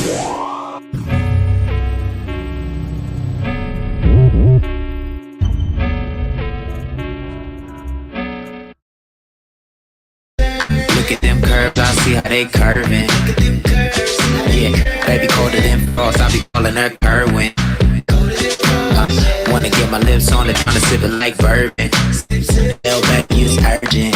Look at them curves, I see how they curving. Yeah, baby colder than frost, I be calling her Kerwin. Wanna get my lips on it, tryna sip it like bourbon. Hell, baby, it's urgent.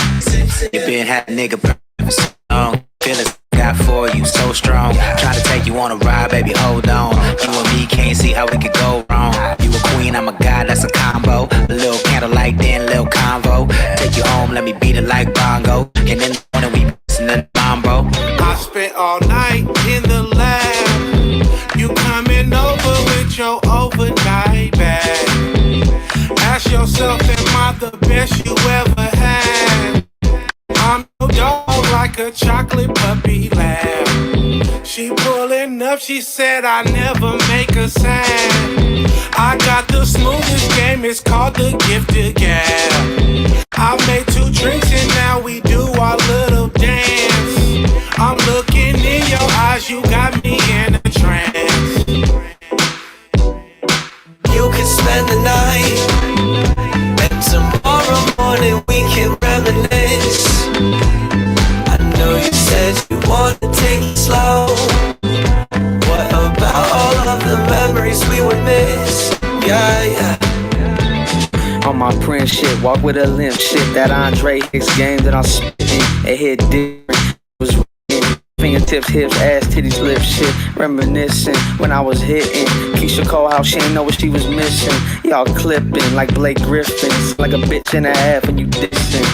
You been had a nigga burn so long. Feelings got for you so strong. Tryna take you on a ride, baby, hold on. You and me can't see how it could go wrong. You a queen, I'm a guy, that's a combo. A little candlelight, then little convo. Take you home, let me beat it like bongo. And in the morning we missing the mambo. I spent all night in the lab. You coming over with your overnight bag. Ask yourself, am I the best you ever had? I'm your dog like a chocolate puppy lab. She pulling up, she said I never make her sad. I got the smoothest game, it's called the gift of gab. I made 2 drinks and now we do our little dance. I'm looking in your eyes, you got me in a trance. You can spend the night, and tomorrow morning we can reminisce. I know you said you want to take it slow. What about all of the memories we would miss? Yeah, yeah. On my print shit, walk with a limp shit. That Andre Hicks game that I'm spitting, it hit different. Was written. Fingertips, hips, ass, titties, lips, shit. Reminiscing when I was hitting. Keisha Cole house, she ain't know what she was missing. Y'all clipping like Blake Griffins, like a bitch and a half when you dissing.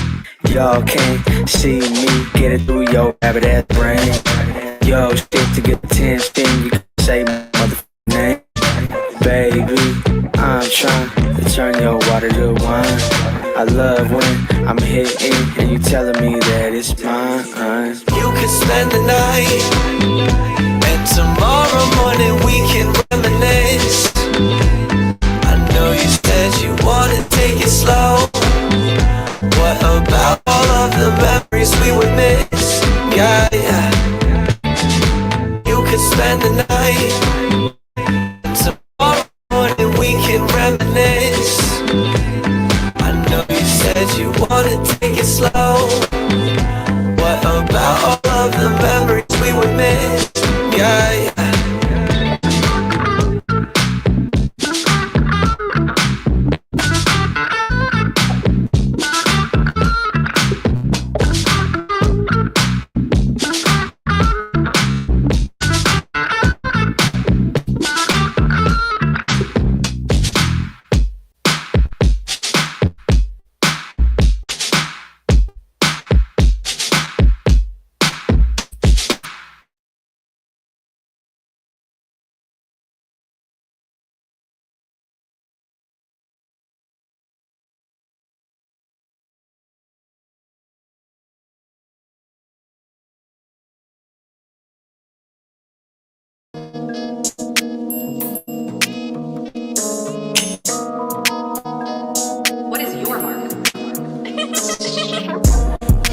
Y'all can't see me, get it through your rabbit ass brain. Yo, shit to get the 10 spin, you can say my motherfucking name. Baby, I'm trying to turn your water to wine. I love when I'm hitting and you telling me that it's mine. You can spend the night, and tomorrow morning we can reminisce. I know you said you wanna take it slow. What about all of the memories we would miss? Yeah, yeah. You can spend the night, and tomorrow morning we can reminisce. I know you said you wanna take it slow. What about all of the memories we would miss? Yeah, yeah.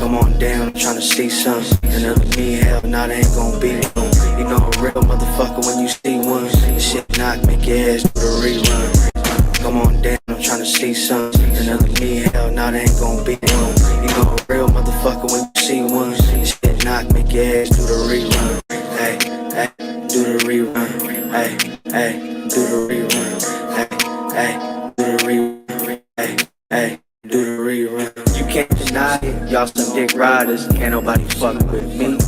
Come on down, I'm tryna see something. Another me, hell, nah, they ain't gon' beat it. You know a real motherfucker when you see one. This shit knock, make your ass do the rerun. Come on down, I'm tryna see something. Another me, hell, nah, they ain't gon' beat it. You know a real motherfucker when you see one. This shit knock, make your ass do the rerun. Hey, hey, do the rerun. Hey, hey, do the rerun. Hey, hey, do the rerun. Hey, hey, do the rerun. You can't deny it, y'all some dick riders. Can't nobody fuck with me.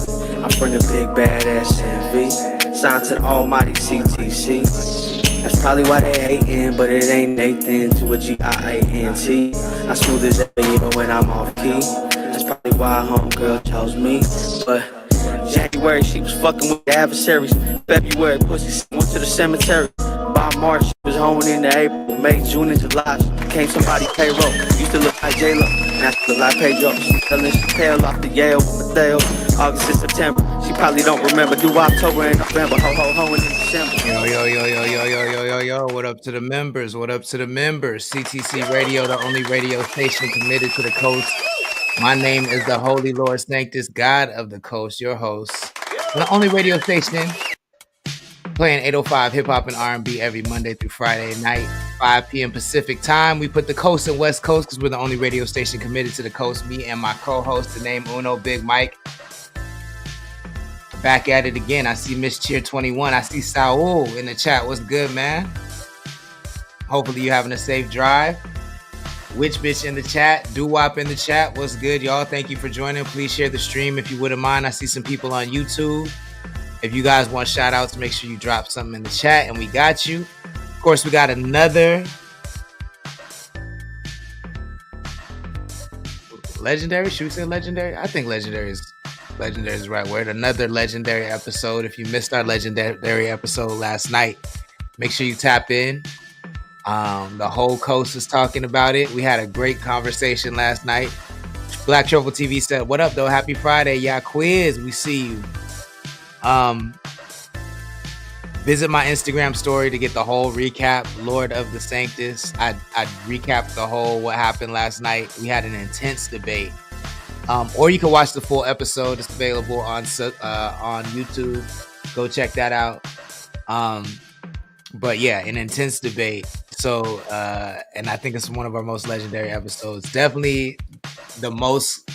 I'm from the big badass NV, signed to the almighty CTC. That's probably why they hatin', but it ain't Nathan to a G-I-A-N-T. I'm smooth as ever even when I'm off key. That's probably why homegirl chose me. But January she was fucking with the adversaries. February pussy went to the cemetery. By March she was honing into April. May, June, and July she became somebody payroll. Used to look like J-Lo, now she look like Pedro. She selling she tail off the Yale with Mateo. August and September, she probably don't remember. Do October and November, ho in December. Yo, what up to the members? What up to the members? CTC Radio, the only radio station committed to the coast. My name is the Holy Lord Sanctus, God of the Coast, your host. The only radio station playing 805 hip hop and R&B every Monday through Friday night, 5 p.m. Pacific time. We put the coast and west coast because we're the only radio station committed to the coast. Me and my co-host, the name Uno, Big Mike. Back at it again. I see Miss Cheer 21. I see Saul in the chat. What's good, man? Hopefully you're having a safe drive. Witch Bitch in the chat. Doo-Wop in the chat. What's good, y'all? Thank you for joining. Please share the stream if you wouldn't mind. I see some people on YouTube. If you guys want shout outs, make sure you drop something in the chat and we got you. Of course, we got another legendary. Should we say legendary? I think legendary is the right word. Another legendary episode. If you missed our legendary episode last night, make sure you tap in. The whole coast is talking about it. We had a great conversation last night. Black Truffle TV said, "What up, though? Happy Friday, yeah, quiz. We see you." Visit my Instagram story to get the whole recap. Lord of the Sanctus. I recapped the whole what happened last night. We had an intense debate. Or you can watch the full episode. It's available on YouTube. Go check that out. But yeah, an intense debate. So, and I think it's one of our most legendary episodes. Definitely the most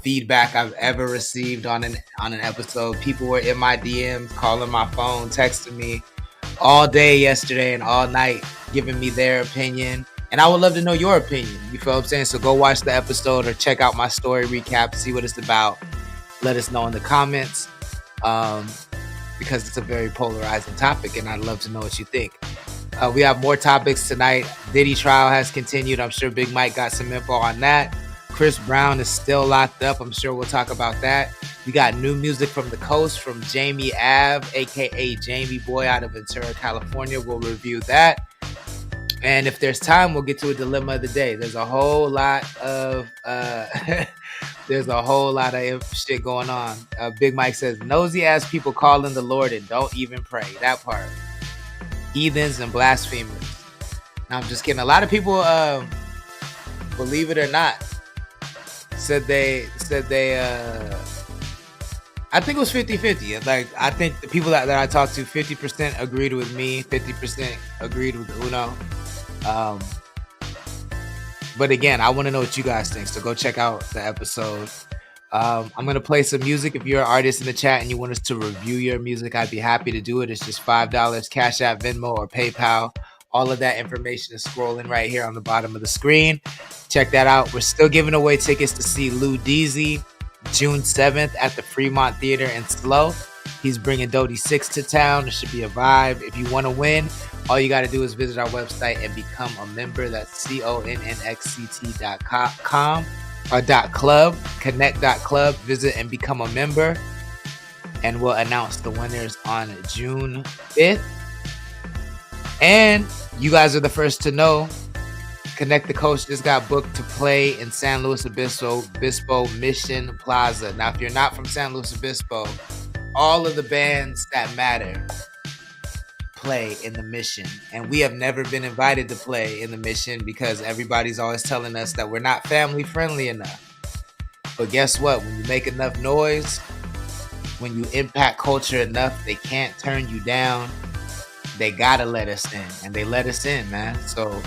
feedback I've ever received on an episode. People were in my DMs, calling my phone, texting me all day yesterday and all night, giving me their opinion. And I would love to know your opinion. You feel what I'm saying? So go watch the episode or check out my story recap, see what it's about. Let us know in the comments. Because it's a very polarizing topic and I'd love to know what you think. We have more topics tonight. Diddy trial has continued. I'm sure Big Mike got some info on that. Chris Brown is still locked up. I'm sure we'll talk about that. We got new music from the coast from Jamie Ave, aka Jamie Boy out of Ventura, California. We'll review that. And if there's time, we'll get to a dilemma of the day. There's a whole lot of shit going on. Big Mike says, nosy ass people calling the Lord and don't even pray. That part. Heathens and blasphemers. Now, I'm just kidding. A lot of people, believe it or not, said they I think it was 50-50. Like, I think the people that I talked to, 50% agreed with me, 50% agreed with Uno. But again, I want to know what you guys think, so go check out the episode. I'm going to play some music. If you're an artist in the chat and you want us to review your music, I'd be happy to do it. It's just $5, Cash App, Venmo, or PayPal. All of that information is scrolling right here on the bottom of the screen. Check that out. We're still giving away tickets to see Lou Deezy June 7th at the Fremont Theater in SLO. He's bringing Dodie 6 to town. It should be a vibe. If you want to win, all you got to do is visit our website and become a member. That's connxct.com or .club, connect.club. Visit and become a member. And we'll announce the winners on June 5th. And you guys are the first to know. Connect the Coach just got booked to play in San Luis Obispo Mission Plaza. Now, if you're not from San Luis Obispo, all of the bands that matter play in the Mission. And we have never been invited to play in the Mission because everybody's always telling us that we're not family friendly enough. But guess what? When you make enough noise, when you impact culture enough, they can't turn you down. They gotta let us in, and they let us in, man. So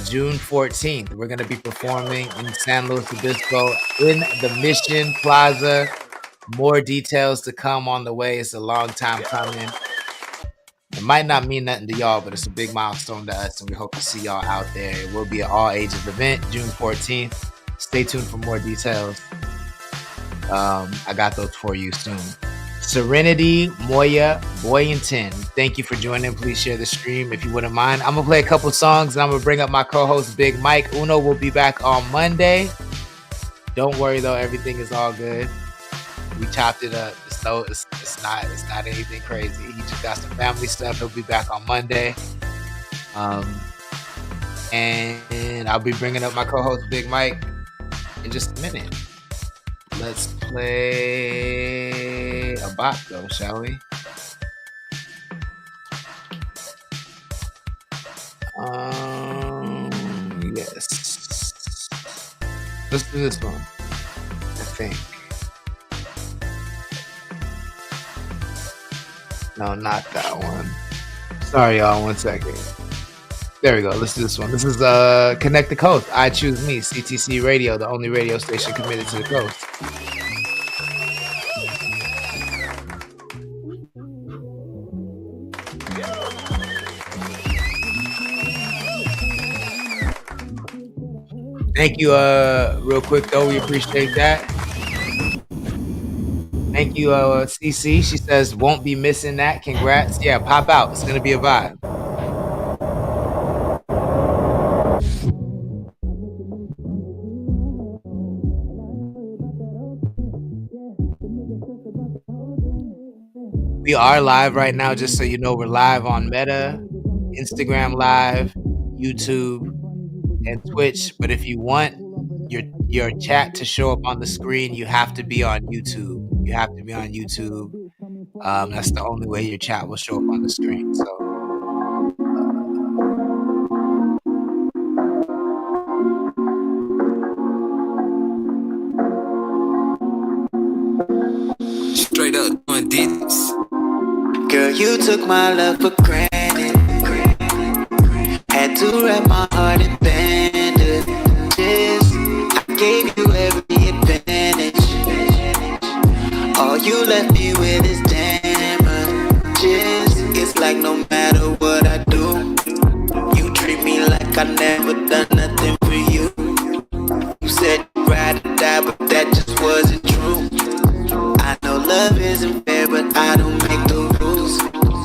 June 14th, we're gonna be performing in San Luis Obispo in the Mission Plaza. More details to come on the way. It's a long time coming. It might not mean nothing to y'all, but it's a big milestone to us, and we hope to see y'all out there. It will be an all ages event, June 14th. Stay tuned for more details. I got those for you soon. Serenity Moya Boyington, thank you for joining. Please share the stream if you wouldn't mind. I'm gonna play a couple songs and I'm gonna bring up my co-host Big Mike. Uno will be back on Monday. Don't worry though, everything is all good. We chopped it up. It's not anything crazy. He just got some family stuff. He'll be back on Monday. And I'll be bringing up my co-host Big Mike in just a minute. Let's play a bop though, shall we? Yes. Let's do this one, I think. No, not that one. Sorry, y'all. 1 second. There we go. Let's do this one. This is Connect the Coast. I Choose Me, CTC Radio, the only radio station committed to the coast. Thank you, real quick though, we appreciate that. Thank you, CC. She says, won't be missing that. Congrats. Yeah, pop out. It's gonna be a vibe. We are live right now, just so you know, we're live on Meta, Instagram Live, YouTube, and Twitch. But if you want your chat to show up on the screen, you have to be on YouTube. You have to be on YouTube. That's the only way your chat will show up on the screen. So Straight up doing digits. Girl, you took my love for granted. Had to wrap my heart in bandages. I gave you every advantage. All you left me with is damages. It's like no matter what I do, you treat me like I never done nothing for you. You said you'd ride or die, but that just wasn't true. I know love isn't fair, but I don't make the rules.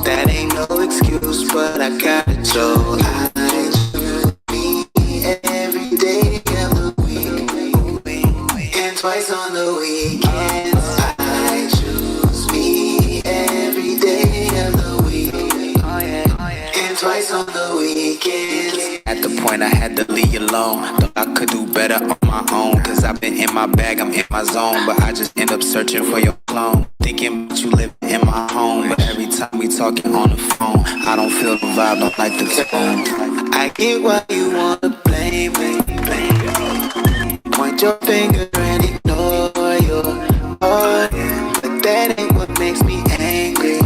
That ain't no excuse, but I gotta show. I choose me every day of the week, and twice on the weekends. I choose me every day of the week, and twice on the weekends. At the point I had to leave you alone. Thought I could do better on my own, cause I've been in my bag, I'm in my zone. But I just end up searching for your clone, thinking about you living in my home. But every time we talking on the phone, I don't feel the vibe, don't like the tone. I get why you wanna blame me. Point your finger and ignore your heart, but that ain't what makes me angry.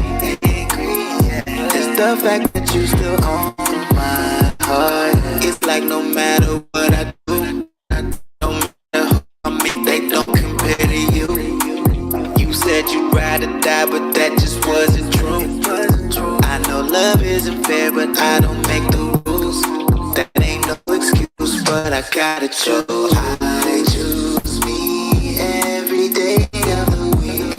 It's the fact that you still own my heart. It's like no matter what I do, no matter who I meet, they don't compare to you. You said you'd ride or die, but that just wasn't true. I know love isn't fair, but I don't make the rules. That ain't no excuse, but I gotta choose. I choose me every day of the week,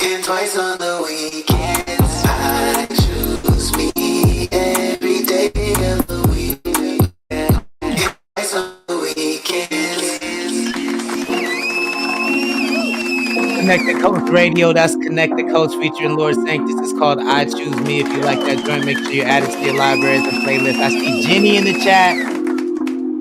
and twice on the weekends. I choose me every day of the week, and twice on the weekends. Connect the Coast Radio. That's Connect the Coast featuring Lord Sanctus. It's called I Choose Me. If you like that joint, make sure you add it to your libraries and playlists. I see Jenny in the chat.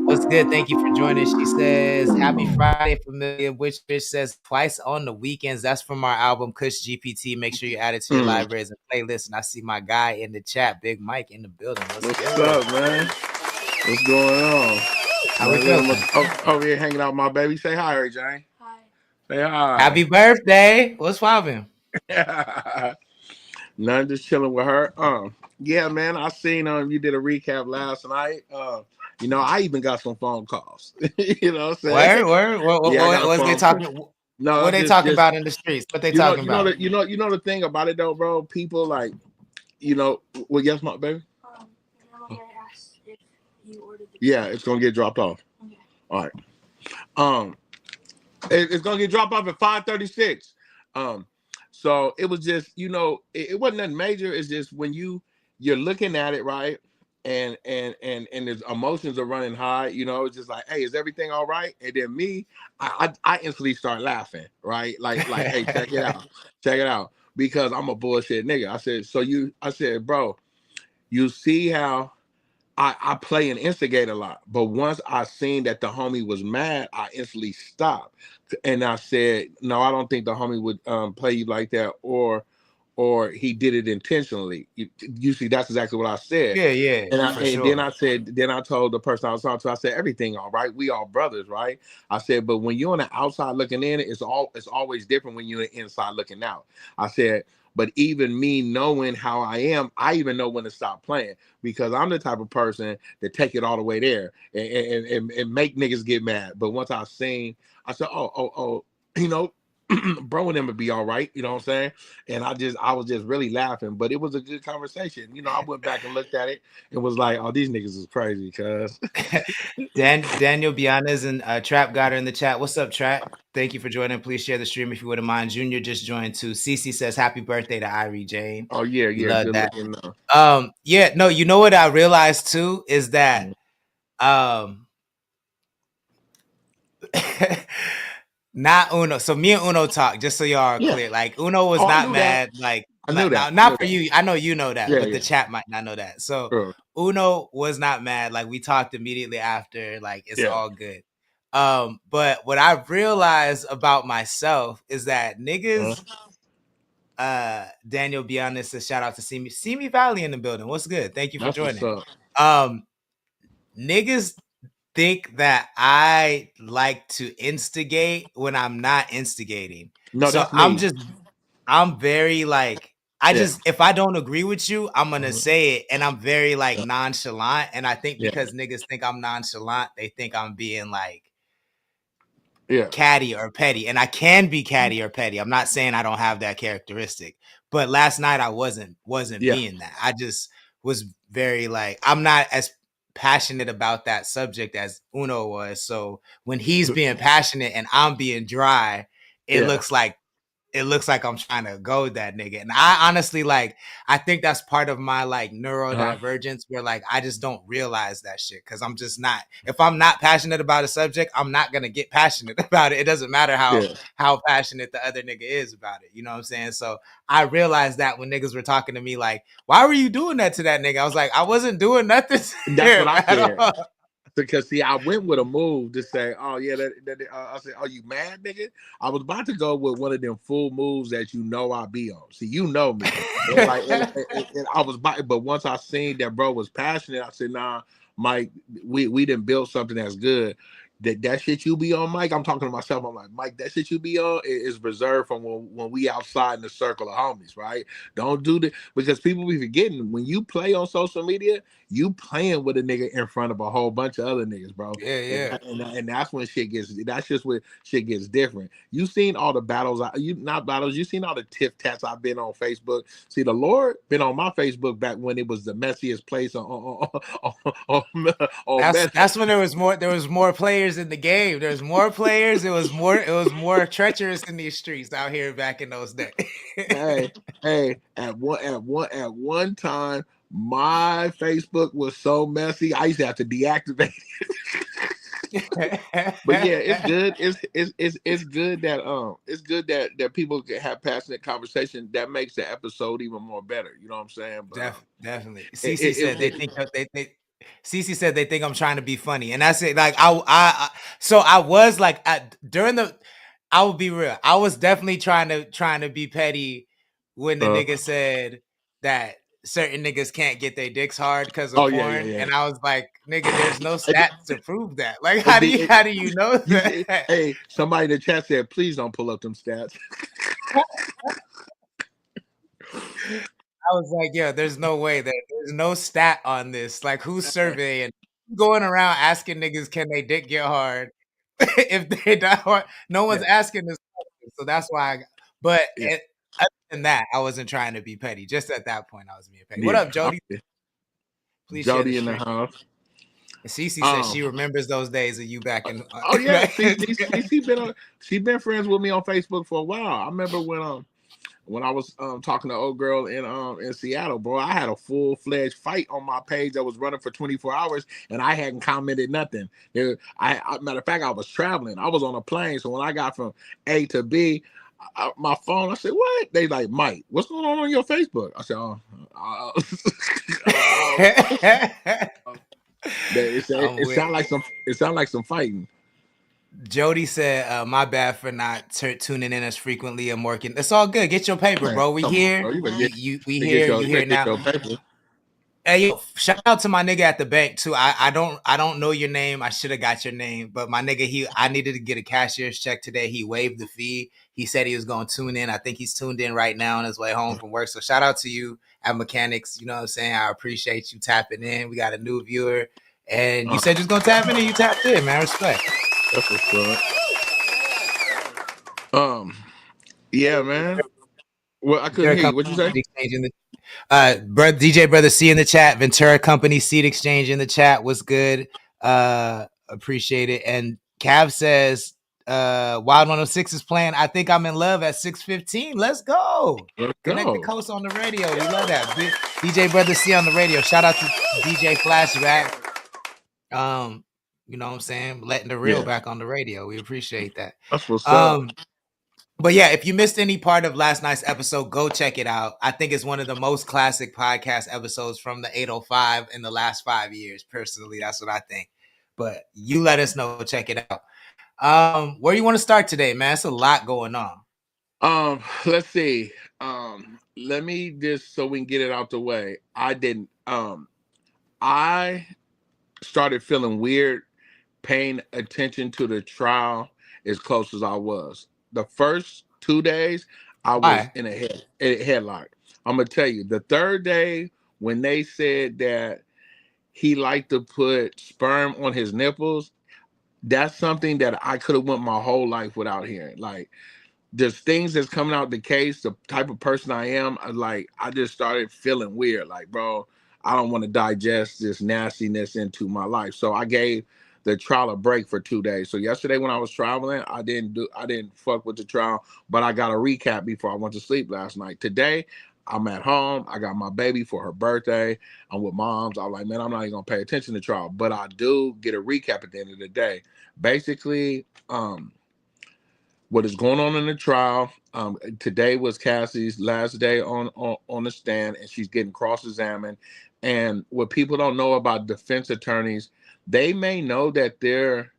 What's good? Thank you for joining. She says, Happy Friday, Familiar. Which bitch says twice on the weekends. That's from our album, Kush GPT. Make sure you add it to your libraries and playlists. And I see my guy in the chat, Big Mike in the building. What's up, man? What's going on? How we doing? Over here hanging out with my baby. Say hi, Ray Jane. Hi. Say hi. Happy birthday. What's poppin'? Nothing, just chilling with her. Yeah, man, I seen you did a recap last night. You know, I even got some phone calls. You know what I'm saying? Word. What they talking? No, what they talking about in the streets? What they talking about? You know the thing about it though, bro. People like, you know, well, yes, my baby. Asked if you ordered the it's gonna get dropped off. Okay. All right. It's gonna get dropped off at 5:36. So it was just, you know, it wasn't nothing major. It's just when you're looking at it, right, and his emotions are running high. You know, it's just like, hey, is everything all right? And then me, I instantly start laughing, right? Like, hey, check it out, because I'm a bullshit nigga. I said, bro, you see how I play and instigate a lot, but once I seen that the homie was mad, I instantly stopped, and I said, "No, I don't think the homie would play you like that, or he did it intentionally." You see, that's exactly what I said. Yeah, and then I told the person I was talking to, I said, "Everything all right? We all brothers, right?" I said, "But when you're on the outside looking in, it's always different when you're inside looking out." I said, But even me knowing how I am, I even know when to stop playing because I'm the type of person that take it all the way there and make niggas get mad. But once I seen, I said, oh, you know, bro and them would be all right, you know what I'm saying? And I was just really laughing, but it was a good conversation. You know, I went back and looked at it and was like, oh, these niggas is crazy, cuz. Daniel Bianas and Trap got her in the chat. What's up, Trap? Thank you for joining. Please share the stream if you wouldn't mind. Junior just joined too. Cece says happy birthday to Irie Jane. Oh yeah, We yeah, love good that. looking. Yeah, no, you know what I realized too is that not Uno. So me and Uno talk, just so y'all are Yeah. clear. Like Uno was Oh, I not knew that. mad. Like I knew now, that. I knew not for that. you. I know you know that, Yeah, but the yeah. chat might not know that. So Sure. Uno was not mad. Like we talked immediately after. Like it's Yeah. all good. But what I realized about myself is that niggas. Daniel Beyond says shout out to See Me Valley in the building. What's good? Thank you for That's what's joining. up. Niggas think that I like to instigate when I'm not instigating. No, So that's me. I'm very like, Yeah. if I don't agree with you, I'm gonna Mhm. say it, and I'm very like Yeah. nonchalant. And I think Yeah. because niggas think I'm nonchalant, they think I'm being like Yeah. catty or petty, and I can be catty or petty. I'm not saying I don't have that characteristic, but last night I wasn't Yeah. being that. I just was very like, I'm not as passionate about that subject as Uno was. So when he's being passionate and I'm being dry, it Yeah. looks like I'm trying to goad that nigga. And I honestly like, I think that's part of my like Uh-huh. neurodivergence where like I just don't realize that shit because I'm just not. If I'm not passionate about a subject, I'm not gonna get passionate about it. It doesn't matter Yeah. how passionate the other nigga is about it. You know what I'm saying? So I realized that when niggas were talking to me like, why were you doing that to that nigga? I was like, I wasn't doing nothing to That's what him I at said. all. Because see, I went with a move to say, "Oh yeah," I said, "Are you mad, nigga?" I was about to go with one of them full moves that you know I be on. See, you know me, and and I was, but once I seen that bro was passionate, I said, "Nah, Mike, we didn't build something that's good." That shit you be on, Mike. I'm talking to myself. I'm like, Mike, that shit you be on is reserved from when we outside in the circle of homies, right? Don't do that because people be forgetting when you play on social media, you playing with a nigga in front of a whole bunch of other niggas, bro. Yeah, yeah. And that's when shit gets. That's just when shit gets different. You seen all the battles. You not battles. You seen all the tiff tats I've been on Facebook. See, the Lord been on my Facebook back when it was the messiest place on That's when there was more players in the game. There's more players. It was more treacherous in these streets out here back in those days. hey, at one time, my Facebook was so messy. I used to have to deactivate. But yeah, it's good. It's good that people can have passionate conversation. That makes the episode even more better. You know what I'm saying? But Definitely. it, Cece it, said they it, think they Cece said they think I'm trying to be funny, and that's it. Like so I was like during the. I will be real. I was definitely trying to be petty when the uh, nigga said that certain niggas can't get their dicks hard because of oh yeah, yeah, porn, yeah. and I was like, nigga, there's no And stats to prove that. Like, the- how do you know you see, that? hey, somebody in the chat said, please don't pull up them stats. I was like, yo, there's no way that there's no stat on this. Like, who's surveying? Going around asking niggas, can they dick get hard? If they die hard, no one's Yeah, asking this question. So that's why but yeah, other than that, I wasn't trying to be petty. Just at that point, I was being petty. What yeah. up, Jody? Please share the Jody in the stream. house. Cece says Um, she remembers those days of you back in. oh yeah, she been friends with me on Facebook for a while. I remember when I was talking to old girl in Seattle, bro. I had a full-fledged fight on my page that was running for 24 hours, and I hadn't commented nothing. Matter of fact, I was traveling. I was on a plane, so when I got from A to B, my phone, I said, "What?" They like, "Mike, what's going on your Facebook?" I said, "Oh, I'm it with sound like some fighting." Jody said, "My bad for not tuning in as frequently and working. It's all good. Get your paper, Man, bro. We come on, here. bro. You better We get here. You your here now." paper. Hey, yo, shout out to my nigga at the bank too. I don't know your name. I should have got your name, but my nigga, I needed to get a cashier's check today. He waived the fee. He said he was going to tune in. I think he's tuned in right now on his way home from work. So shout out to you at Mechanics. You know what I'm saying? I appreciate you tapping in. We got a new viewer, and you said you was gonna tap in, and you tapped in, man. Respect. That's what's up. Yeah, man. Well, I couldn't Ventura hear you. What'd Company you say? Seed Exchange in the DJ Brother C in the chat. Ventura Company Seed Exchange in the chat. What's good? Appreciate it. And Cav says, Wild 106 is playing I Think I'm in Love at 6:15. Let's go. Let's Connect the go. Coast on the radio. We love that. DJ Brother C on the radio. Shout out to DJ Flashback. You know what I'm saying? Letting the real Yeah, back on the radio. We appreciate that. that's what's up. But yeah, if you missed any part of last night's episode, go check it out. I think it's one of the most classic podcast episodes from the 805 in the last 5 years. Personally, that's what I think. But you let us know. Check it out. Where do you want to start today, man? It's a lot going on. Let's see. Let me just so we can get it out the way. I started feeling weird paying attention to the trial as close as I was. The first 2 days, I was Why? in a headlock. I'm gonna tell you, the third day when they said that he liked to put sperm on his nipples, that's something that I could have went my whole life without hearing. Like there's things that's coming out the case, the type of person I am, I just started feeling weird. Like, bro, I don't want to digest this nastiness into my life. So I gave the trial a break for 2 days. So yesterday when I was traveling, I didn't fuck with the trial, but I got a recap before I went to sleep last night. Today, I'm at home. I got my baby for her birthday. I'm with moms. I'm like, man, I'm not even gonna pay attention to trial, but I do get a recap at the end of the day. Basically, what is going on in the trial. Today was Cassie's last day on the stand, and she's getting cross-examined. And what people don't know about defense attorneys, they may know that their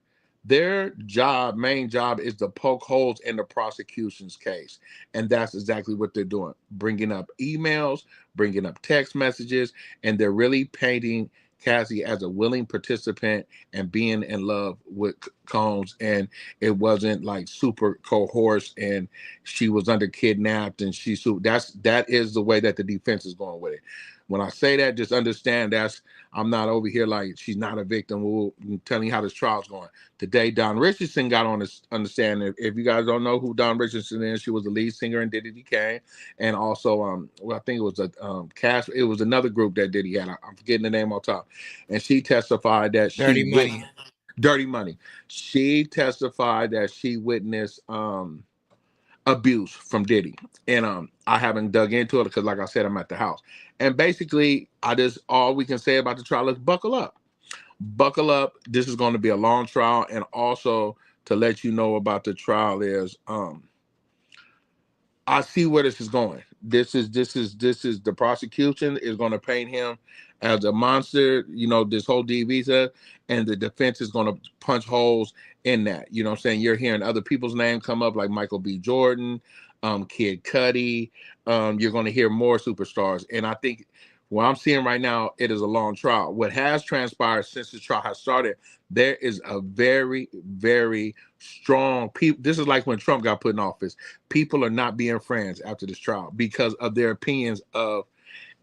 main job is to poke holes in the prosecution's case. And that's exactly what they're doing, bringing up emails, bringing up text messages, and they're really painting Cassie as a willing participant and being in love with Combs. And it wasn't like super coerced and she was under kidnapped and that is the way that the defense is going with it. When I say that, just understand I'm not over here like she's not a victim. I'm telling you how this trial's going. Today, Don Richardson got on this understanding. If you guys don't know who Don Richardson is, she was the lead singer in Diddy Kane, and also I think it was a cast. It was another group that Diddy had. I'm forgetting the name on top, and she testified that Dirty Money. Dirty Money. She testified that she witnessed abuse from Diddy. And I haven't dug into it because like I said, I'm at the house. And basically, all we can say about the trial is buckle up. Buckle up. This is going to be a long trial. And also to let you know about the trial is I see where this is going. This is the prosecution is going to paint him as a monster, this whole D visa, and the defense is going to punch holes in that. You know what I'm saying? You're hearing other people's names come up like Michael B. Jordan, Kid Cudi. You're going to hear more superstars. And I think what I'm seeing right now, it is a long trial. What has transpired since the trial has started, there is a very, very strong people. This is like when Trump got put in office. People are not being friends after this trial because of their opinions of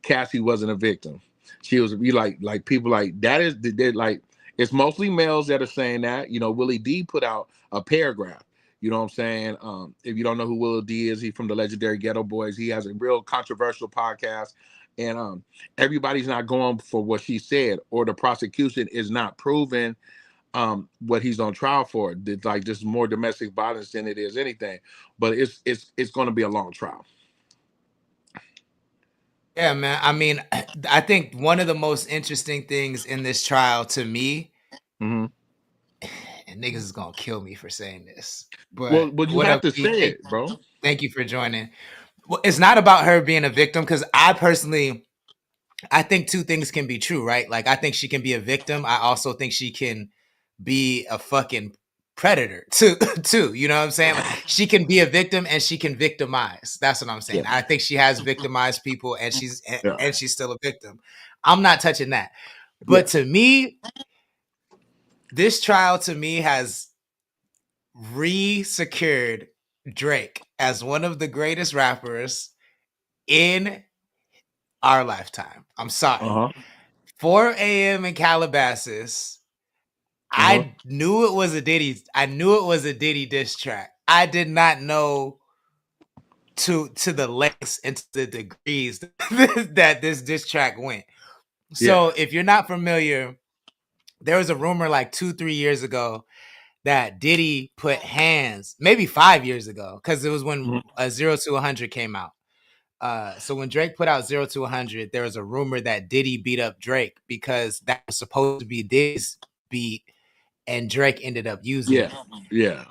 Cassie wasn't a victim. She was like people like that is they're like it's mostly males that are saying that. Willie D put out a paragraph. You know what I'm saying? If you don't know who Willie D is, he's from the legendary Ghetto Boys. He has a real controversial podcast. And everybody's not going for what she said, or the prosecution is not proving what he's on trial for. It's like just more domestic violence than it is anything. But it's going to be a long trial. Yeah, man. I mean, I think one of the most interesting things in this trial to me, Mm-hmm. and niggas is gonna kill me for saying this, Well, but you what have up, to Pete? say it, bro. Thank you for joining. Well, it's not about her being a victim because I think two things can be true, right? Like I think she can be a victim. I also think she can be a fucking predator too. You know what I'm saying? Like, she can be a victim and she can victimize. That's what I'm saying. Yeah. I think she has victimized people and she's Yeah. still a victim. I'm not touching that. Yeah. But to me, this trial to me has re-secured Drake as one of the greatest rappers in our lifetime. I'm sorry. Uh-huh. 4 a.m. in Calabasas. Uh-huh. I knew it was a Diddy. I knew it was a Diddy diss track. I did not know to the lengths and to the degrees that this diss track went. Yeah. So if you're not familiar, there was a rumor like 2-3 years ago that Diddy put hands, maybe 5 years ago, because it was when Mhm. 0 to 100 came out. So when Drake put out 0 to 100, there was a rumor that Diddy beat up Drake because that was supposed to be Diddy's beat, and Drake ended up using Yeah. it. Yeah.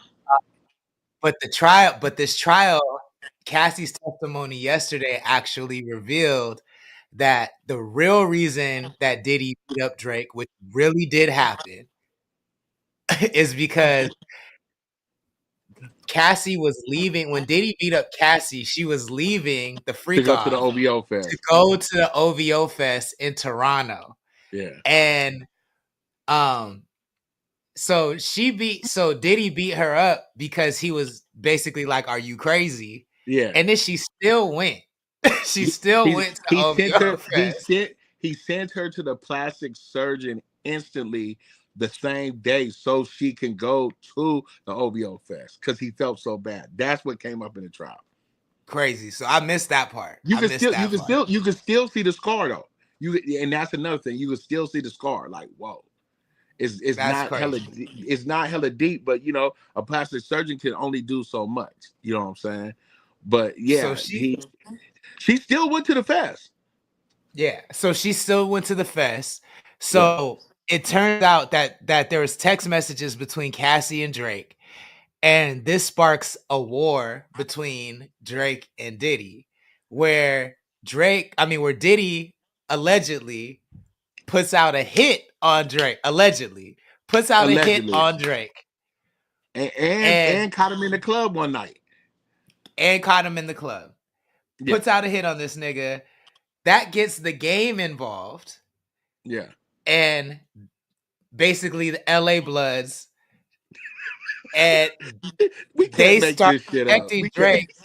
But this trial, Cassie's testimony yesterday actually revealed that the real reason that Diddy beat up Drake, which really did happen, is because Cassie was leaving when Diddy beat up Cassie. She was leaving the To freak go to the off OVO to fest. go to the OVO fest in Toronto, Yeah. and um, so Diddy beat her up because he was basically like, "Are you crazy?" Yeah. And then she still went. She still He went to he sent OVO her fest. he sent her to the plastic surgeon instantly the same day so she can go to the OVO fest because he felt so bad. That's what came up in the trial. Crazy. So I missed that part. You I can missed still that part. you can still see the scar though. You and that's another thing. You can still see the scar. Like whoa, it's That's not hella crazy. it's not hella deep, but you know a plastic surgeon can only do so much. You know what I'm saying? But So yeah, she she still went to the fest. Yeah, so she still went to the fest. Yeah, So it turns out that there was text messages between Cassie and Drake, and this sparks a war between Drake and Diddy, where where Diddy allegedly puts out a hit on Drake, allegedly puts out a hit allegedly, on Drake, and and caught him in the club one night. caught him in the club. Yeah, Puts out a hit on this nigga. That gets the game involved, yeah. and basically the LA Bloods, and We can't they make start this shit up. protecting We can't. Drake,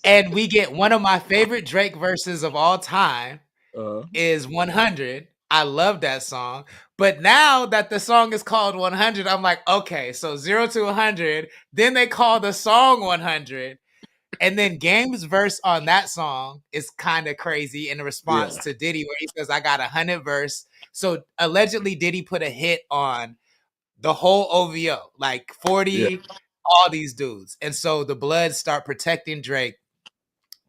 and we get one of my favorite Drake verses of all time Uh, is 100. I love that song. But now that the song is called 100, I'm like, okay, so 0 to 100, then they call the song 100. And then Game's verse on that song is kind of crazy in response yeah, to Diddy, where he says, I got 100 verse. So allegedly, Diddy put a hit on the whole OVO, like yeah, 40, all these dudes. And so the Bloods start protecting Drake.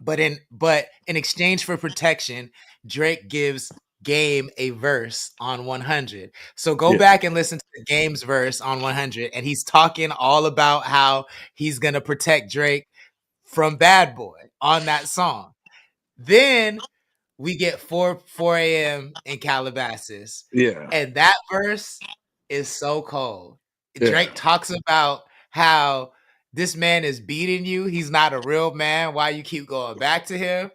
But in exchange for protection, Drake gives Game a verse on 100. So go yeah, back and listen to the Game's verse on 100, and he's talking all about how he's gonna protect Drake from Bad Boy on that song. Then we get 4 a.m. in Calabasas, yeah, and that verse is so cold. yeah, Drake talks about how this man is beating you. He's not a real man. Why you keep going back to him?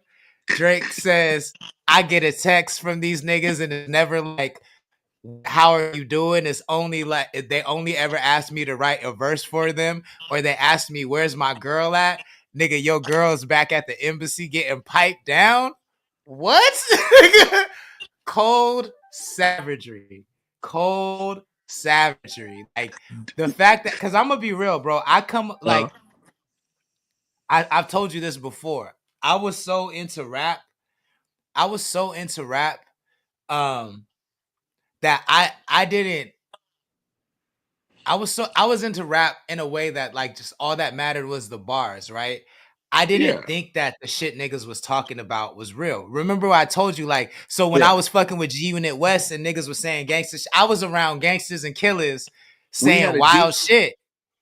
Drake says, I get a text from these niggas and it's never like, how are you doing? It's only like they only ever asked me to write a verse for them, or they asked me, where's my girl at? Nigga, your girl's back at the embassy getting piped down. What? Cold savagery. Cold savagery. Like the fact that, because I'm gonna be real, bro. I come uh, like I've told you this before. I was so into rap. I was so into rap um that I didn't I was into rap in a way that like just all that mattered was the bars, right? I yeah, didn't think that the shit niggas was talking about was real. Remember what I told you, like, so when I yeah. was fucking with G Unit West and niggas was saying gangster shit, I was around gangsters and killers We had saying a deep wild shit.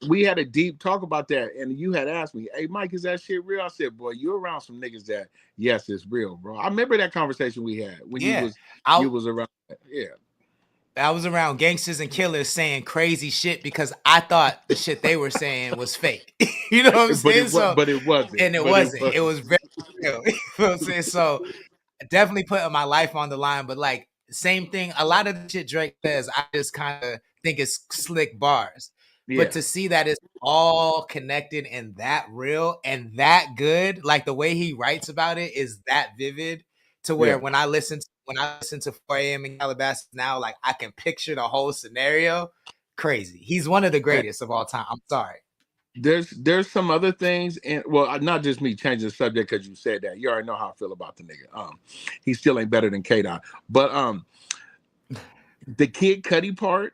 we had a deep talk about that, and you had asked me, "Hey, Mike, is that shit real?" I said, "Boy, you're around some niggas that yes, it's real, bro." I remember that conversation we had when Yeah. you I was around. Yeah, I was around gangsters and killers saying crazy shit because I thought the shit they were saying was fake. You know what I'm But saying? So, it wasn't. and it But it wasn't. It wasn't. was very real. You know what I'm saying? So definitely putting my life on the line, but like same thing. A lot of the shit Drake says, I just kind of think it's slick bars. But Yeah, to see that it's all connected and that real and that good, like the way he writes about it is that vivid to where yeah. when I listen to 4 a.m. in Calabasas now, like I can picture the whole scenario. Crazy. He's one of the And greatest of all time. I'm sorry. there's some other things, and well, not just me changing the subject because you said that. You already know how I feel about the nigga. He still ain't better than K Dot. But the Kid Cudi part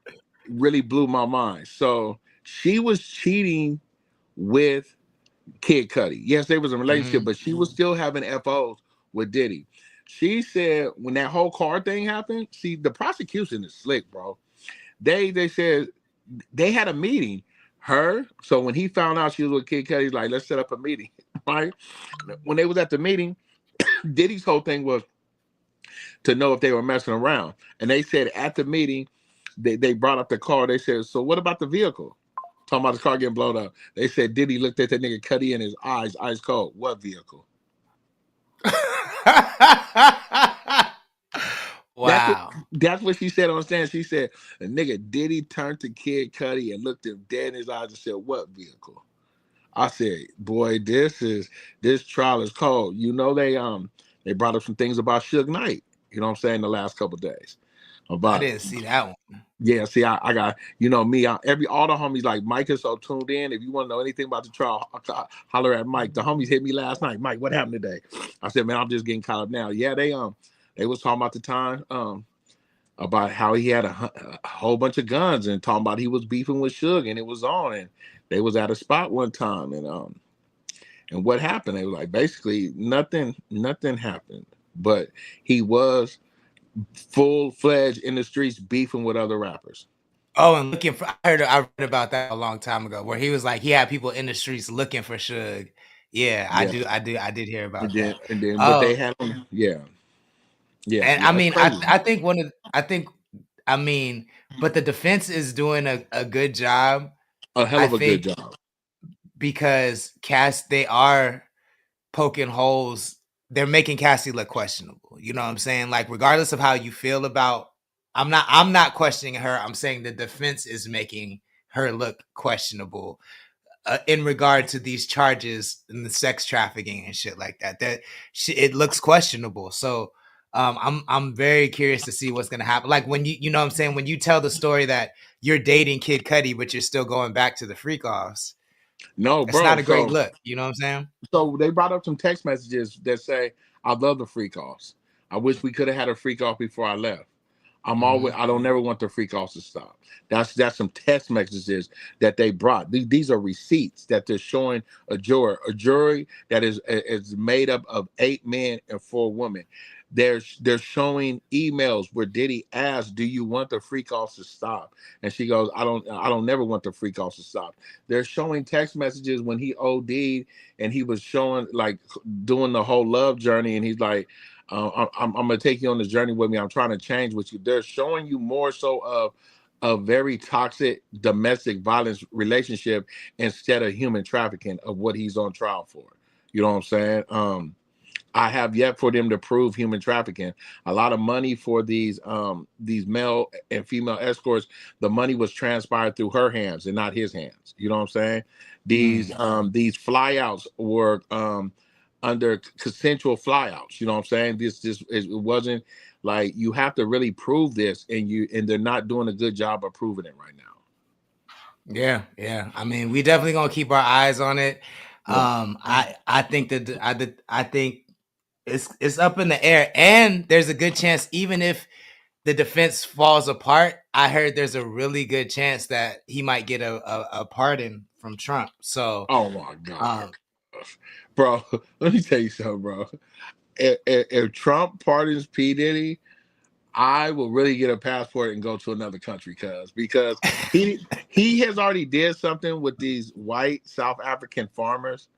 really blew my mind. So she was cheating with Kid Cudi. Yes, they was in a relationship, Mhm. but she was still having FOs with Diddy. She said when that whole car thing happened, see the prosecution is slick, bro. They said they had a meeting. So when he found out she was with Kid Cudi, he's like, let's set up a meeting, right? When they was at the meeting, Diddy's whole thing was to know if they were messing around. And they said at the meeting, they brought up the car. They said, so what about the vehicle? Talking about the car getting blown up. They said Diddy looked at that nigga Cudi in his eyes, ice cold. What vehicle? That's what Wow. that's what she said on stand. She said a nigga Diddy turned to Kid Cudi and looked him dead in his eyes and said, what vehicle? I said, boy, this trial is cold. You know, they brought up some things about Suge Knight, you know what I'm saying, the last couple of days. I About didn't see that one. yeah, see, I got me. All the homies like Mike is so tuned in. If you want to know anything about the trial, holler at Mike. The homies hit me last night. Mike, what happened today? I said, man, I'm just getting caught up now. Yeah, they was talking about the time about how he had a whole bunch of guns and talking about he was beefing with Suge and it was on and they was at a spot one time and what happened? They was like basically nothing happened, but he was full fledged in the streets beefing with other rappers. Oh, and looking for I read about that a long time ago where he was like he had people in the streets looking for Suge. Yeah, Yeah. I did hear And about then that. and then but they Oh, had him. Yeah. Yeah. and I Yeah. It's mean crazy. I think one of I think I mean, but the defense is doing a good job. A hell I of a good think job. because they are poking holes. They're making Cassie look questionable. You know what I'm saying? Like regardless of how you feel about I'm not questioning her. I'm saying the defense is making her look questionable in regard to these charges and the sex trafficking and shit like that. It looks questionable. So I'm very curious to see what's gonna happen. Like when you know what I'm saying, when you tell the story that you're dating Kid Cudi, but you're still going back to the freak offs, No, it's bro. not a great look. You know what I'm saying? So they brought up some text messages that say, I love the freak offs. I wish we could have had a freak off before I left. Hmm. I don't never want the freak offs to stop. That's some text messages that they brought. These are receipts that they're showing a jury that is made up of 8 men and 4 women. They're showing emails where Diddy asked, "Do you want the freak offs to stop?" And she goes, I don't never want the freak offs to stop." They're showing text messages when he OD'd and he was showing like doing the whole love journey, and he's like, I'm gonna take you on this journey with me. I'm trying to change with you. They're showing you more so of a very toxic domestic violence relationship instead of human trafficking of what he's on trial for. You know what I'm saying? I have yet for them to prove human trafficking. A lot of money for these male and female escorts, the money was transpired through her hands and not his hands. You know what I'm saying? Mm. These flyouts were under consensual flyouts. You know what I'm saying? This it wasn't like you have to really prove this, and they're not doing a good job of proving it right now. Yeah, yeah. I mean, we definitely gonna keep our eyes on it. Yeah. I think that I think it's up in the air, and there's a good chance even if the defense falls apart, I heard there's a really good chance that he might get a pardon from Trump. So, Oh my god, um, bro. Let me tell you something, bro. If Trump pardons P Diddy, I will really get a passport and go to another country, because he has already did something with these white South African farmers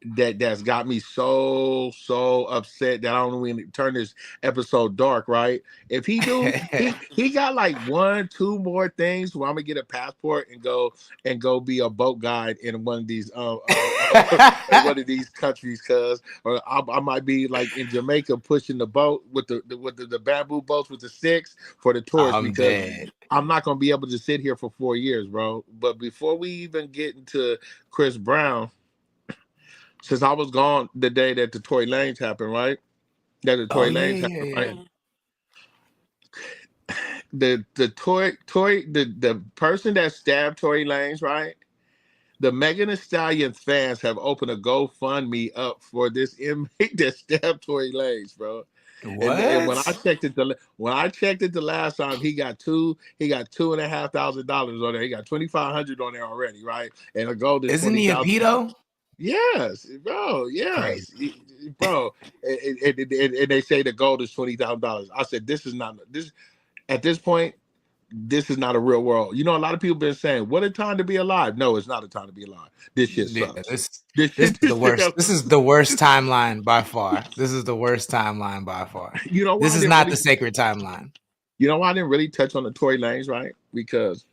that's got me so upset that I don't even turn this episode dark, right? If he do, he got like one, two more things where I'm gonna get a passport and go be a boat guide in one of these in one of these countries, cuz or I might be like in Jamaica pushing the boat with the bamboo boats with the sticks for the tourists I'm because dead. I'm not gonna be able to sit here for 4 years, bro. But before we even get into Chris Brown, since I was gone the day that the Tory Lanez happened, right? That the Oh Tory yeah, Lanez yeah, happened, right? yeah. The person that stabbed Tory Lanez, right? The Megan Thee Stallion fans have opened a GoFundMe up for this inmate that stabbed Tory Lanez, bro. And when I What? checked it the last time, he got $2,500 on there. He got 2,500 on there already, right? And the goal is Isn't he a 20,000. pedo? Yes, bro. Crazy. Yes, bro. And they say the gold is $20,000. I said this is not this at this point. This is not a real world. You know, a lot of people been saying, "What a time to be alive." No, it's not a time to be alive. This shit Yeah, sucks. this This this is shit. the worst. This is the worst timeline by far. This is the worst timeline by far. You know why This I is didn't not the really. sacred timeline. You know why I didn't really touch on the Tory Lanez, right? Because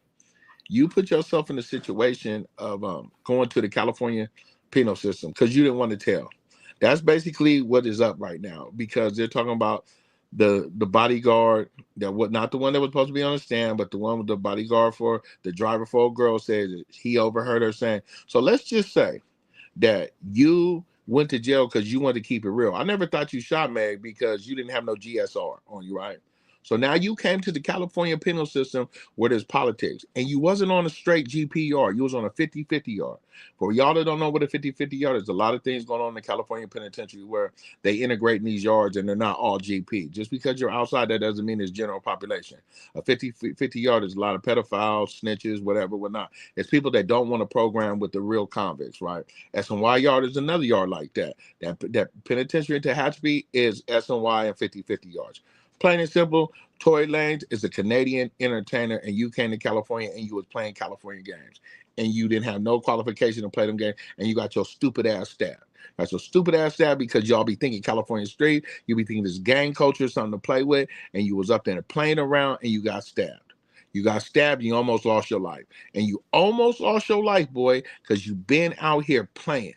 you put yourself in a situation of going to the California penal system because you didn't want to tell. That's basically what is up right now because they're talking about the bodyguard that was not the one that was supposed to be on the stand, but the one with the bodyguard for the driver for a girl said that he overheard her saying. So let's just say that you went to jail because you wanted to keep it real. I never thought you shot Meg because you didn't have no GSR on you, right? So now you came to the California penal system where there's politics, and you wasn't on a straight GP yard. You was on a 50-50 yard. For y'all that don't know what a 50-50 yard is, there's a lot of things going on in the California penitentiary where they integrate in these yards and they're not all GP. Just because you're outside, that doesn't mean it's general population. A 50-50 yard is a lot of pedophiles, snitches, whatever, whatnot. It's people that don't want to program with the real convicts, right? SNY yard is another yard like that. That penitentiary in Tehachapi is SNY and 50-50 yards. Plain and simple, Tory Lanez is a Canadian entertainer, and you came to California and you was playing California games, and you didn't have no qualification to play them games, and you got your stupid ass stabbed. That's your stupid ass stabbed because y'all be thinking California straight, you be thinking this gang culture, something to play with, and you was up there playing around, and you got stabbed. You got stabbed, and you almost lost your life. And you almost lost your life, boy, because you've been out here playing.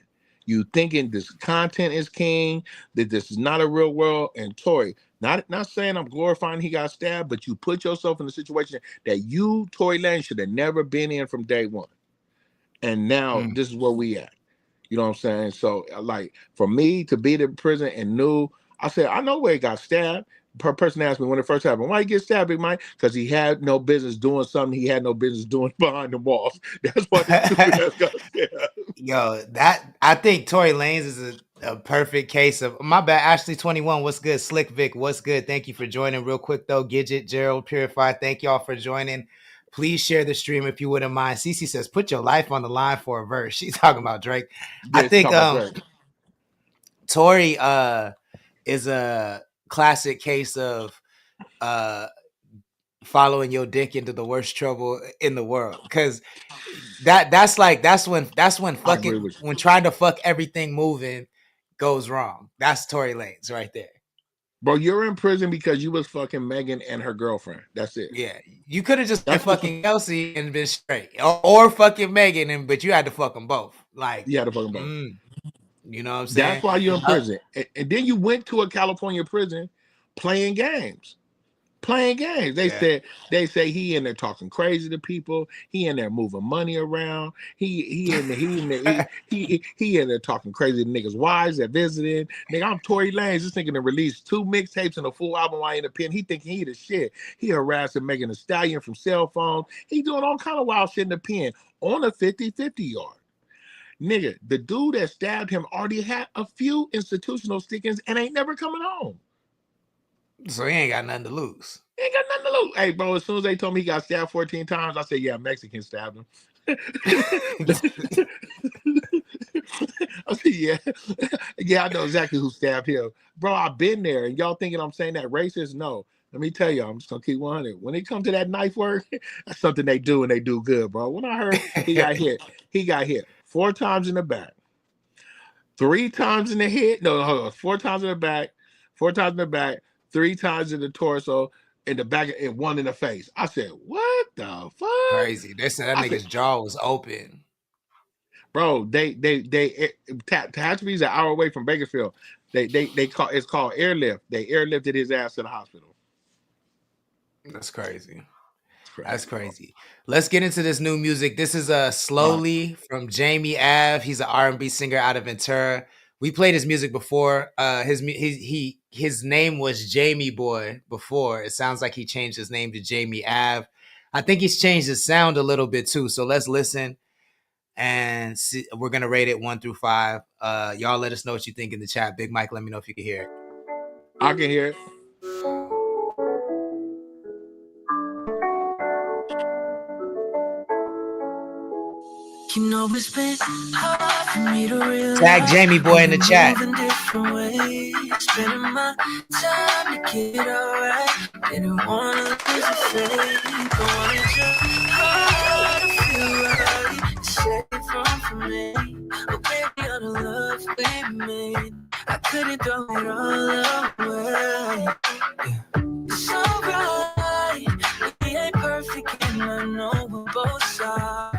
You thinking this content is king, that this is not a real world. And Tory, not saying I'm glorifying he got stabbed, but you put yourself in a situation that you, Tory Lane, should have never been in from day one. And now Mm. this is where we at. You know what I'm saying? So, like, for me to be in prison and knew, I said, I know where he got stabbed. Per person asked me when it first happened, why he get stabbed, Big Mike? Because he had no business doing something he had no business doing behind the walls. That's why the stupid ass got stabbed. Yo, that I think Tory Lanez is a perfect case of my bad. Ashley 21, what's good? Slick Vic, what's good? Thank you for joining. Real quick though, Gidget, Gerald, Purify, thank y'all for joining. Please share the stream if you wouldn't mind. Cece says, put your life on the line for a verse. She's talking about Drake. I Yeah, she think talking about Drake. Tory is a classic case of uh following your dick into the worst trouble in the world. Cause that's when I agree fucking with you. when trying to fuck everything moving goes wrong. That's Tory Lanez right there. Bro, you're in prison because you was fucking Megan and her girlfriend. That's it. Yeah, you could have just been That's what fucking Kelsey and been straight, or fucking Megan, but you had to fuck them both. Like, you had to fucking both. you know what I'm That's saying? why you're in prison. And then you went to a California prison playing games. Playing games. Yeah. They say he in there talking crazy to people. He in there moving money around. He in there talking crazy to niggas' wives that visited. Nigga, I'm Tory Lanez. This nigga to release 2 mixtapes and a full album while in the pen. He thinking he the shit. He harassing Megan Thee Stallion from cell phones. He doing all kind of wild shit in the pen on a 50-50 yard. Nigga, the dude that stabbed him already had a few institutional stickings and ain't never coming home. So he ain't got nothing to lose. He ain't got nothing to lose. Hey, bro, as soon as they told me he got stabbed 14 times, I said, yeah, Mexican stabbed him. I said, yeah. Yeah, I know exactly who stabbed him. Bro, I've been there, and y'all thinking I'm saying that racist? No. Let me tell you, I'm just gonna keep 100. When it comes to that knife work, that's something they do and they do good, bro. When I heard he got hit 4 times in the back, 3 times in the head. No, hold on. 4 times in the back, 4 times in the back, 3 times in the torso, in the back, and 1 in the face. I said, what the fuck? Crazy. They said that I said, nigga's jaw was open. bro, Tehachapi's an hour away from Bakersfield. They call it's called airlift. They airlifted his ass to the hospital. That's crazy. Crazy, That's crazy. Let's get into this new music. This is Slowly from Jamie Ave. He's an R&B singer out of Ventura. We played his music before. His name was Jamie Boy before. It sounds like he changed his name to Jamie Ave. I think he's changed his sound a little bit too. So let's listen and see. We're gonna rate it 1 through 5. Y'all let us know what you think in the chat. Big Mike, let me know if you can hear it. I can hear it. You know it's been hard for me to realize. Tag Jamie Boy in the chat. Different ways, spending my time to get alright. Didn't wanna lose a faith. Don't want it just hard to feel right. Safe from me. Oh baby, all the love we made, I couldn't throw it all away. It's alright, we ain't perfect, and I know we're both sorry.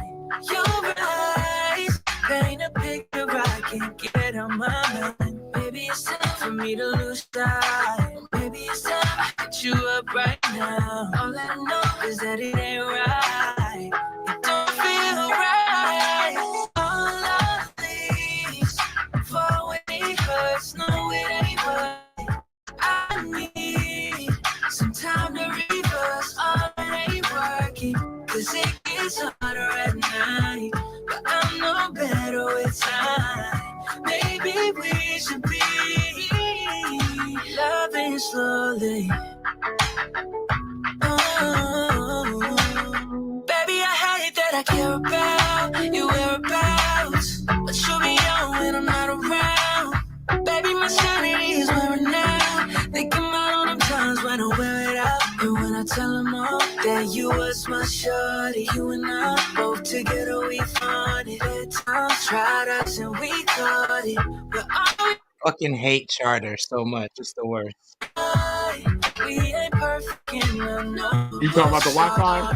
Your eyes paint a picture I can't get on my mind. Maybe it's time for me to lose sight. Maybe it's time to hit you up right now. All I know is that it ain't right. It don't feel right. All of these for when it hurts. No, it ain't right. I need some time to reverse. All it ain't working, 'cause it gets harder at night. But I'm no better with time. Maybe we should be loving slowly. Oh, baby, I hate that I care about your whereabouts, but you'll be on when I'm not around. Baby, my sanity is wearing out. Thinking about all them times when I wear it out. And when I tell them all that you was my shorty, you and I both together we found it. At times tried us and we caught it. But I Fucking hate Charter so much. It's the worst. we ain't perfect, and I know. You talking about the Wi-Fi?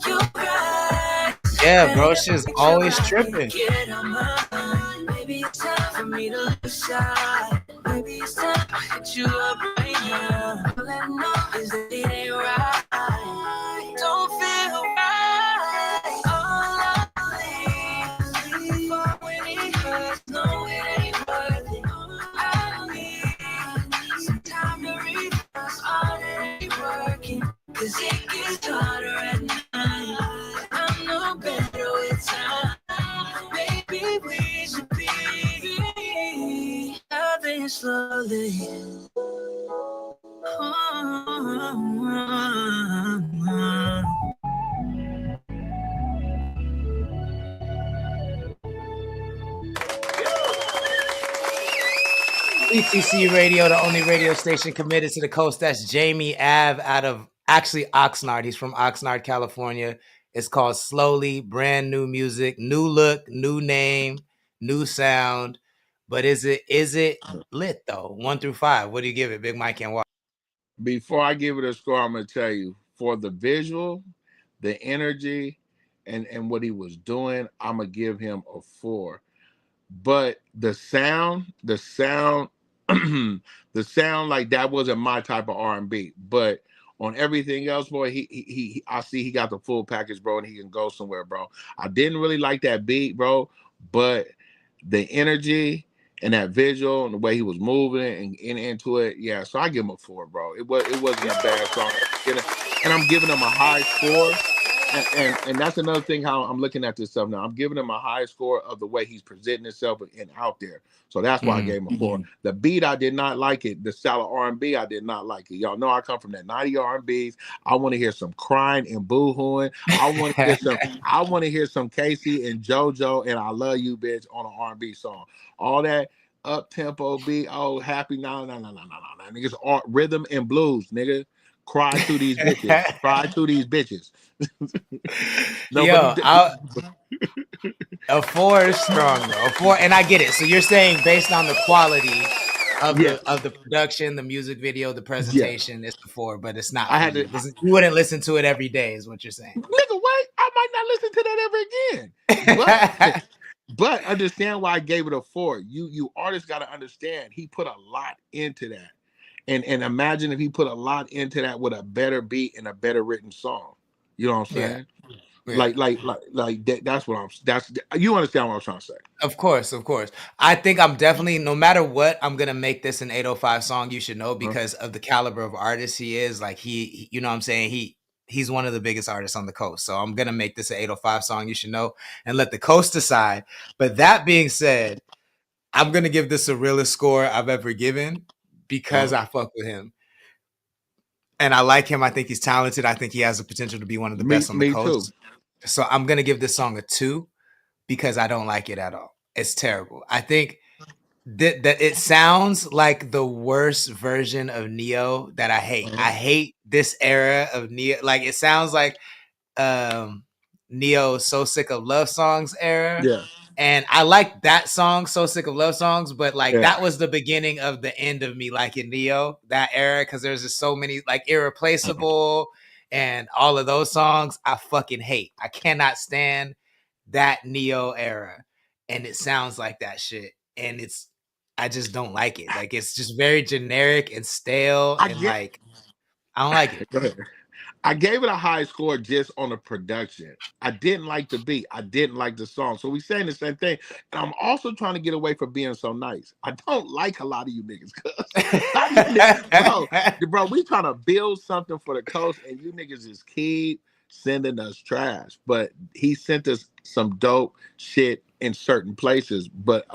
You're right. Yeah, bro, she's always tripping. Get on my mind. Maybe it's time for me to lose sight. Maybe it's time to hit you up right now. All I know is that it ain't right. Don't feel right. All I leave for when it hurts. No, it ain't worth it. I need some time to reverse. All that ain't working, 'cause it gets harder at night. I'm no better with time. Maybe we should be loving slowly. ETC Radio, the only radio station committed to the coast. That's Jamie Ave out of actually Oxnard. He's from Oxnard, California. It's called Slowly. Brand new music, new look, new name, new sound. But is it lit though? 1 through 5. What do you give it, Big Mike and Walk? Before I give it a score, I'm gonna tell you, for the visual, the energy, and what he was doing, I'm gonna give him a 4. But the sound, the sound like that wasn't my type of R&B. But on everything else, boy, he I see he got the full package, bro, and he can go somewhere, bro. I didn't really like that beat, bro, but the energy and that visual and the way he was moving and into it, yeah. So I give him a 4, bro. It wasn't a bad song, and I'm giving him a high score. And that's another thing how I'm looking at this stuff now. I'm giving him a high score of the way he's presenting himself and out there. So that's why I gave him a 4. The beat, I did not like it. The style of R&B, I did not like it. Y'all know I come from that 90 R&Bs. I want to hear some crying and boo-hooing. I want to hear some Casey and JoJo and I Love You, Bitch on an R&B song. All that up tempo beat, happy, no. Niggas rhythm and blues, nigga. Cry to these bitches. Cry to these bitches. No, but Yo, a 4 is strong though. A 4, and I get it. So you're saying based on the quality of yes, the production, the music video, the yes. presentation, it's a 4, but it's not I for had you. to, You wouldn't listen to it every day, is what you're saying. nigga. Wait, I might not listen to that ever again. But but understand why I gave it a 4. You artists got to understand he put a lot into that, and imagine if he put a lot into that with a better beat and a better written song. You know what I'm Yeah, saying? yeah. That's what I'm. That's you understand what I'm trying to say. Of course, of course. I think I'm definitely, no matter what, I'm gonna make this an 805 song you should know Huh? because of the caliber of artist he is. Like you know what I'm saying? He's one of the biggest artists on the coast. So I'm gonna make this an 805 song you should know and let the coast decide. But that being said, I'm gonna give this the realest score I've ever given because Huh? I fuck with him. And I like him. I think he's talented. I think he has the potential to be one of the best on the Me too. coast. So I'm gonna give this song a 2 because I don't like it at all. It's terrible. I think that it sounds like the worst version of Neo that I hate. Uh-huh. I hate this era of Neo. Like it sounds like Neo So Sick of Love Songs era. Yeah. And I like that song, So Sick of Love Songs, but like Yeah. that was the beginning of the end of me liking Neo, that era, because there's just so many like Irreplaceable and all of those songs I fucking hate. I cannot stand that Neo era. And it sounds like that shit. And I just don't like it. Like it's just very generic and stale I and get. like I don't like it. Go ahead. I gave it a high score just on the production. I didn't like the beat. I didn't like the song. So we saying the same thing. And I'm also trying to get away from being so nice. I don't like a lot of you niggas. Cause a lot of you niggas, bro, we trying to build something for the coast, and you niggas just keep sending us trash. But he sent us some dope shit in certain places. But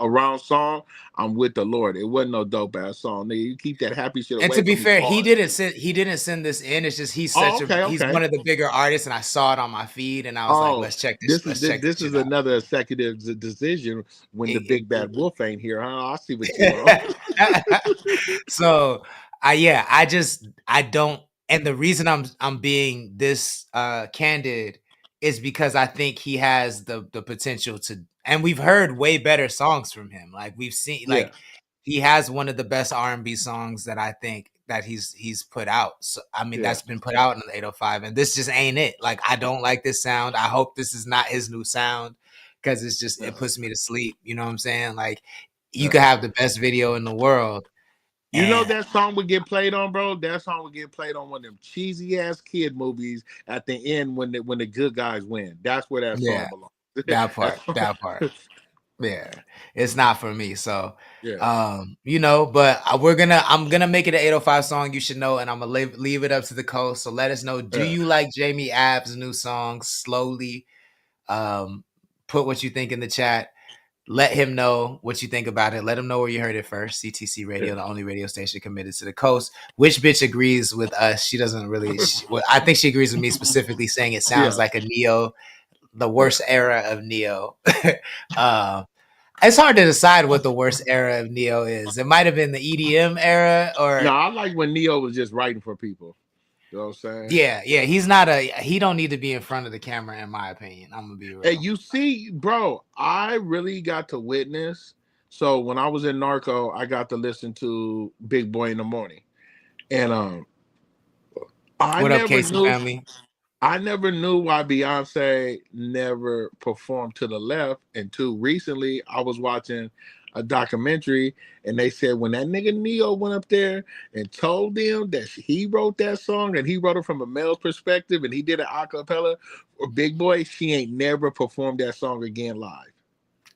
around song, I'm with the Lord. It wasn't no dope ass song, nigga. You keep that happy shit And away to be from me. fair, Hard. he didn't send this in. It's just Oh, okay, he's okay. one of the bigger artists, and I saw it on my feed, and I was like, Oh, let's check this this shit is out. another executive decision when the big bad wolf ain't here. Huh? I see what you on. So I don't, and the reason I'm being this candid is because I think he has the potential to, and we've heard way better songs from him. Like we've seen, Yeah, like he has one of the best R&B songs that I think that he's put out. So I mean yeah. that's been put out in the 805, and this just ain't it. Like I don't like this sound. I hope this is not his new sound because it puts me to sleep. You know what I'm saying? Like you Yeah. could have the best video in the world, You know and that song would get played on, bro. That song would get played on one of them cheesy ass kid movies at the end when the good guys win. That's where that yeah, song belongs. that part, yeah, it's not for me. So, Yeah, you know, but I'm gonna make it an 805 song you should know, and I'm gonna leave it up to the coast. So let us know. Do yeah, you like Jamie App's new song, Slowly? Put what you think in the chat. Let him know what you think about it. Let him know where you heard it first. CTC Radio, yeah. the only radio station committed to the coast. Which bitch agrees with us? She doesn't really. Well, I think she agrees with me specifically, saying it sounds Yeah, like a Neo, the yeah. worst era of Neo. uh, it's hard to decide what the worst era of Neo is. It might have been the EDM era, No, or I like when Neo was just writing for people. You know what I'm saying? yeah. He don't need to be in front of the camera, in my opinion. I'm gonna be Hey, real. you see, bro, I really got to witness. So when I was in Narco, I got to listen to Big Boy in the Morning. And I What up, never Casey knew family? I never knew why Beyonce never performed to the left. Until recently, I was watching a documentary, and they said when that nigga Neo went up there and told them that he wrote that song and he wrote it from a male's perspective and he did an acapella for Big Boy, she ain't never performed that song again live.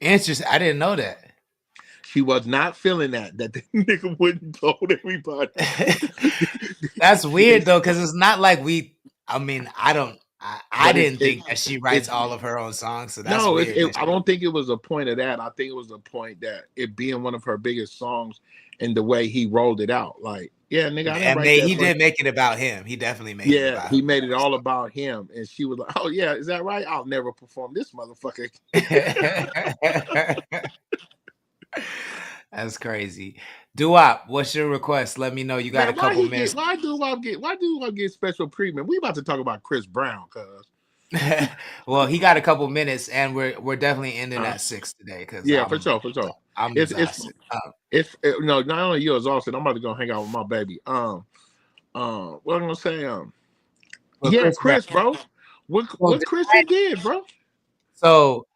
Interesting. I didn't know that. She was not feeling that the nigga wouldn't told everybody. That's weird though, because it's not like we. I mean, I But didn't think that she writes it's all of her own songs, so that's no, weird. I don't think it was a point of that. I think it was a point that it being one of her biggest songs and the way he rolled it out. Like, yeah, nigga, I didn't And write that he for. did make it about him. He definitely made it Yeah, about he made it all about him, and she was like, "Oh yeah, is that right? I'll never perform this motherfucker." him. That's crazy. Doo-Wop, what's your request? Let me know. You got a Man, couple minutes. why do I get special treatment? We about to talk about Chris Brown, cuz. Well, he got a couple minutes, and we're definitely ending Uh, at 6 today because yeah, for sure, for sure. I'm It's exhausted. no, not only you exhausted. I'm about to go hang out with my baby. What I'm gonna say, But yeah, Chris Brown. Chris, bro. So, What Chris just did, bro? so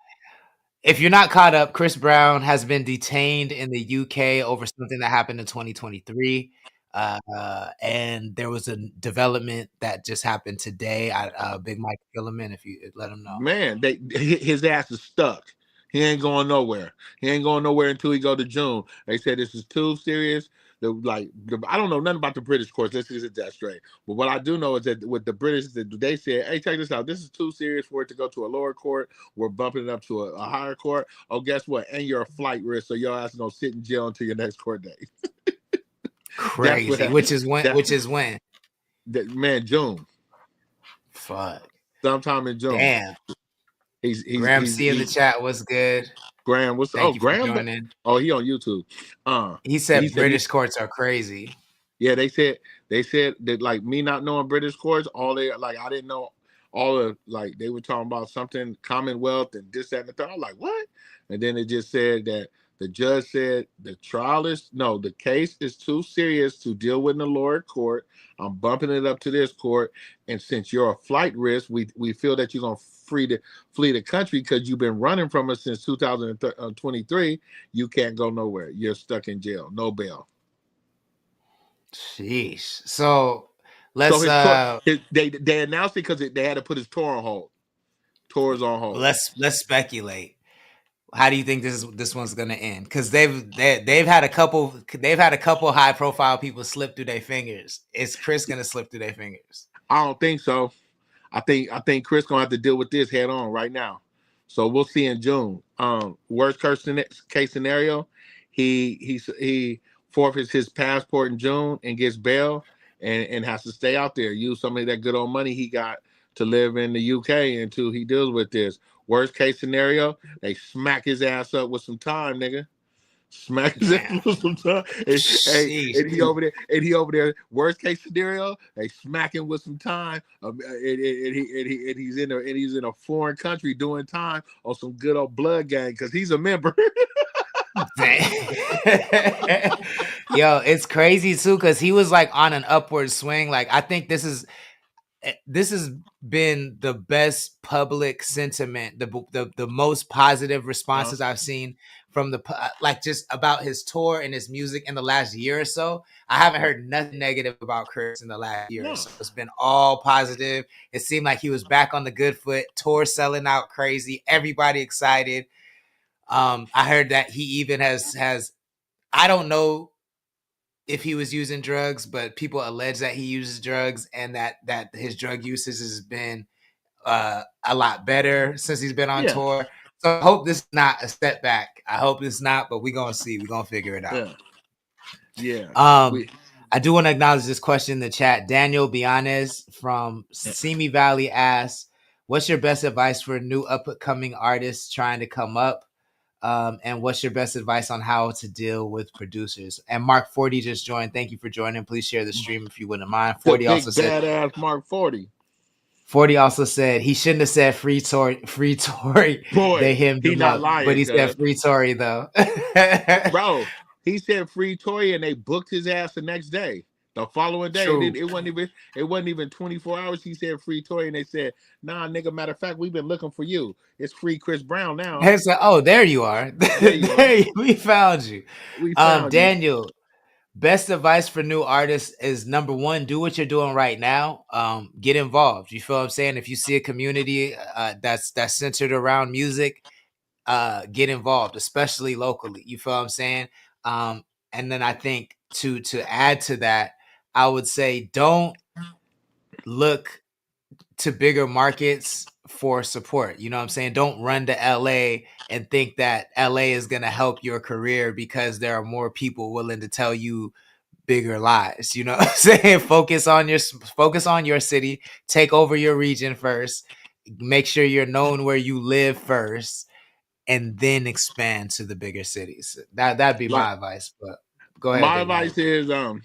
if you're not caught up, Chris Brown has been detained in the UK over something that happened in 2023. And there was a development that just happened today. Big Mike Gilliman, if you let him know. Man, his ass is stuck. He ain't going nowhere. He ain't going nowhere until he go to June. They said this is too serious. I don't know nothing about the British courts. Let's get that straight. But what I do know is that with the British, they said, "Hey, check this out. This is too serious for it to go to a lower court. We're bumping it up to a higher court. Oh, guess what? And you're a flight risk, so your ass gonna sit in jail until your next court date." That's what Crazy. happened. That, Which is when? man, June, Fuck. sometime in June. Damn. Graham He's C in the chat was good. Graham. Thank you for Graham? joining. Oh, he on YouTube. He He said said British courts are crazy. yeah, they said that like me not knowing British courts, all they like I didn't know all of like they were talking about something Commonwealth and this, that, and the third. I'm like, what? And then it just said that the judge said the case is too serious to deal with in the lower court. I'm bumping it up to this court. And since you're a flight risk, we feel that you're gonna flee the country because you've been running from us since 2023. You can't go nowhere. You're stuck in jail. No bail. Sheesh. So So let's they announced it because they had to put his tour on hold. Tours on hold. let's speculate. How do you think this one's gonna end? Because they've had a couple high profile people slip through their fingers. Is Chris gonna slip through their fingers? I don't think so. I think Chris gonna have to deal with this head on right now. So we'll see in June. Worst case scenario, he forfeits his passport in June and gets bail and has to stay out there. Use some of that good old money he got to live in the UK until he deals with this. Worst case scenario, they smack his ass up with some time, nigga. Smack his ass with some time. And he over there. Worst case scenario, they smack him with some time. He's in a foreign country doing time on some good old blood gang because he's a member. Yo, it's crazy too because he was like on an upward swing. Like I think this has been the best public sentiment, the most positive responses I've seen from like just about his tour and his music in the last year or so. I haven't heard nothing negative about Chris in the last year or so. It's been all positive. It seemed like he was back on the good foot. Tour selling out crazy. Everybody excited. I heard that he even has I don't know if he was using drugs, but people allege that he uses drugs and that his drug usage has been a lot better since he's been on tour. So I hope this is not a setback. I hope it's not, but we're gonna see. We're gonna figure it out. Yeah. I do want to acknowledge this question in the chat. Daniel Bianes from Simi Valley asks, "What's your best advice for new upcoming artists trying to come up? And what's your best advice on how to deal with producers?" And Mark 40 just joined. Thank you for joining. Please share the stream if you wouldn't mind. 40 also said, badass Mark 40. 40 also said he shouldn't have said free Tory. Boy, they hemmed him not up, lying, but he said free Tory though. Bro, he said free Tory and they booked his ass the next day. The following day, it wasn't even 24 hours. He said free Tory and they said, "Nah, nigga. Matter of fact, we've been looking for you. It's free Chris Brown now." It's like, oh, there you are. We found you. Daniel. Best advice for new artists is number one, do what you're doing right now. Get involved. You feel what I'm saying? If you see a community that's centered around music, get involved, especially locally. You feel what I'm saying? And then I think to add to that, I would say don't look to bigger markets for support. You know what I'm saying? Don't run to LA and think that LA is going to help your career because there are more people willing to tell you bigger lies. You know what I'm saying? Focus on your city, take over your region first, make sure you're known where you live first, and then expand to the bigger cities. That'd be my advice. But Go ahead, My Big Mike. advice is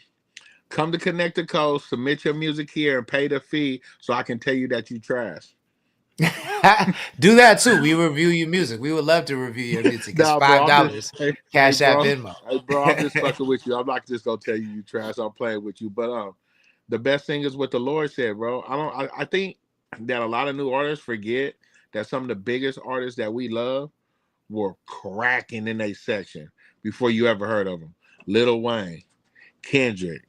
come to Connect the Coast, submit your music here, and pay the fee so I can tell you that you trash. Do that too. We review your music. We would love to review your music. It's Nah, bro, I'm just $5. hey, Cash App bro, Venmo. hey, bro, I'm just fucking with you. I'm not just gonna tell you you trash. I'm playing with you, but the best thing is what the Lord said, bro. I think that a lot of new artists forget that some of the biggest artists that we love were cracking in a section before you ever heard of them. Lil Wayne, Kendrick,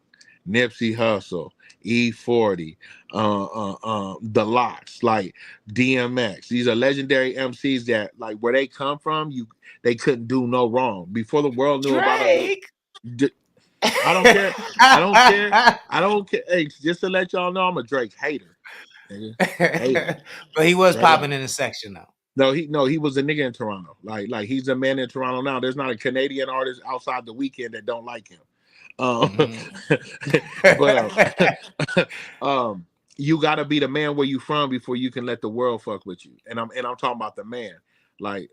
Nipsey Hussle, E40, The Lots, like DMX. These are legendary MCs that, like, where they come from, they couldn't do no wrong. Before the world knew about them, Drake. I don't care. I don't care. I don't care. Hey, just to let y'all know, I'm a Drake hater. Nigga. Hater. But he was Straight up. popping in the section though. No, he was a nigga in Toronto. Like he's a man in Toronto now. There's not a Canadian artist outside the weekend that don't like him. But you gotta be the man where you from before you can let the world fuck with you. And I'm talking about the man. Like